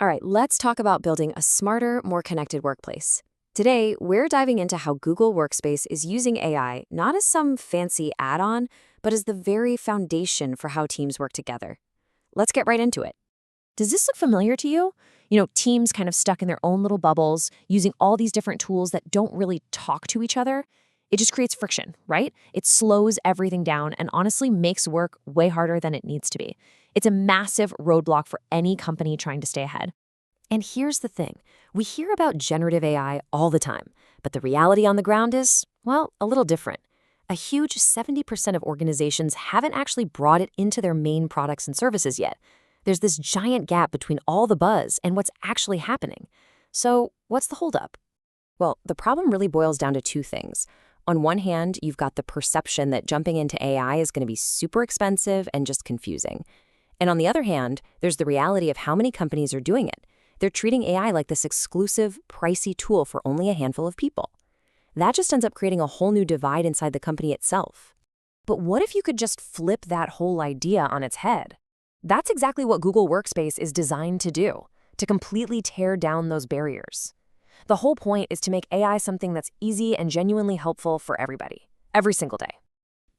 All right, let's talk about building a smarter, more connected workplace. Today, we're diving into how Google Workspace is using AI not as some fancy add-on, but as the very foundation for how teams work together. Let's get right into it. Does this look familiar to you? Teams kind of stuck in their own little bubbles, using all these different tools that don't really talk to each other. It just creates friction, right? It slows everything down and honestly makes work way harder than it needs to be. It's a massive roadblock for any company trying to stay ahead. And here's the thing. We hear about generative AI all the time, but the reality on the ground is, well, a little different. A huge 70% of organizations haven't actually brought it into their main products and services yet. There's this giant gap between all the buzz and what's actually happening. So what's the holdup? Well, the problem really boils down to two things. On one hand, you've got the perception that jumping into AI is going to be super expensive and just confusing. And on the other hand, there's the reality of how many companies are doing it. They're treating AI like this exclusive, pricey tool for only a handful of people. That just ends up creating a whole new divide inside the company itself. But what if you could just flip that whole idea on its head? That's exactly what Google Workspace is designed to do, to completely tear down those barriers. The whole point is to make AI something that's easy and genuinely helpful for everybody, every single day.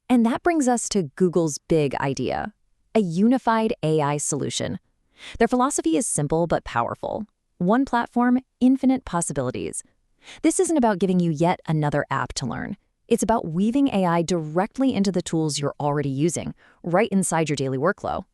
And that brings us to Google's big idea, a unified AI solution. Their philosophy is simple but powerful. One platform, infinite possibilities. This isn't about giving you yet another app to learn. It's about weaving AI directly into the tools you're already using, right inside your daily workflow.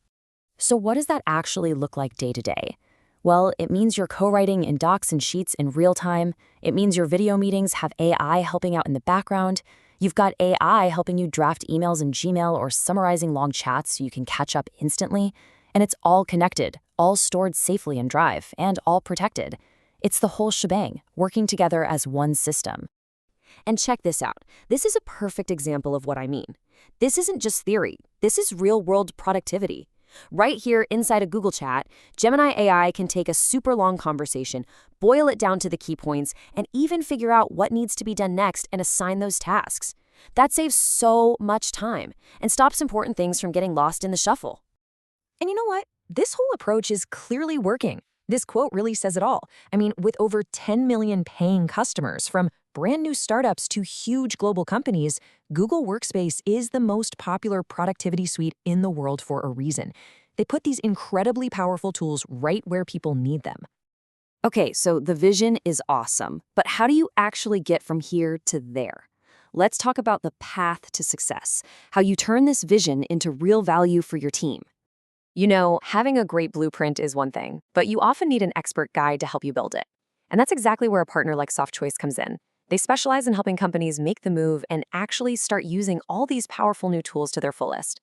So what does that actually look like day to day? Well, it means you're co-writing in docs and sheets in real time. It means your video meetings have AI helping out in the background. You've got AI helping you draft emails in Gmail or summarizing long chats so you can catch up instantly. And it's all connected, all stored safely in Drive, and all protected. It's the whole shebang, working together as one system. And check this out. This is a perfect example of what I mean. This isn't just theory. This is real-world productivity. Right here inside a Google chat, Gemini AI can take a super long conversation, boil it down to the key points, and even figure out what needs to be done next and assign those tasks. That saves so much time and stops important things from getting lost in the shuffle. And you know what? This whole approach is clearly working. This quote really says it all. I mean, with over 10 million paying customers, from brand new startups to huge global companies, Google Workspace is the most popular productivity suite in the world for a reason. They put these incredibly powerful tools right where people need them. Okay, so the vision is awesome, but how do you actually get from here to there? Let's talk about the path to success, how you turn this vision into real value for your team. Having a great blueprint is one thing, but you often need an expert guide to help you build it. And that's exactly where a partner like SoftChoice comes in. They specialize in helping companies make the move and actually start using all these powerful new tools to their fullest.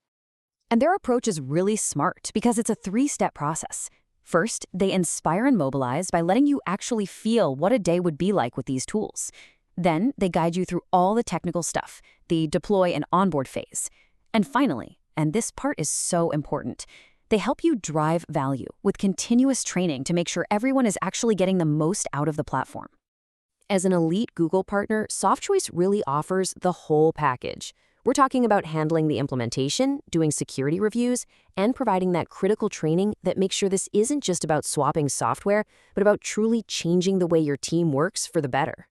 And their approach is really smart because it's a three-step process. First, they inspire and mobilize by letting you actually feel what a day would be like with these tools. Then, they guide you through all the technical stuff, the deploy and onboard phase. And finally, and this part is so important, they help you drive value with continuous training to make sure everyone is actually getting the most out of the platform. As an elite Google partner, SoftChoice really offers the whole package. We're talking about handling the implementation, doing security reviews, and providing that critical training that makes sure this isn't just about swapping software, but about truly changing the way your team works for the better.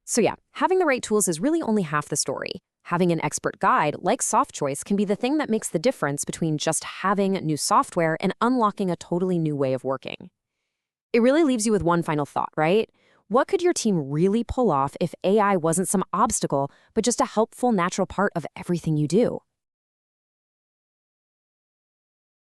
So yeah, having the right tools is really only half the story. Having an expert guide like SoftChoice can be the thing that makes the difference between just having new software and unlocking a totally new way of working. It really leaves you with one final thought, right? What could your team really pull off if AI wasn't some obstacle, but just a helpful natural part of everything you do?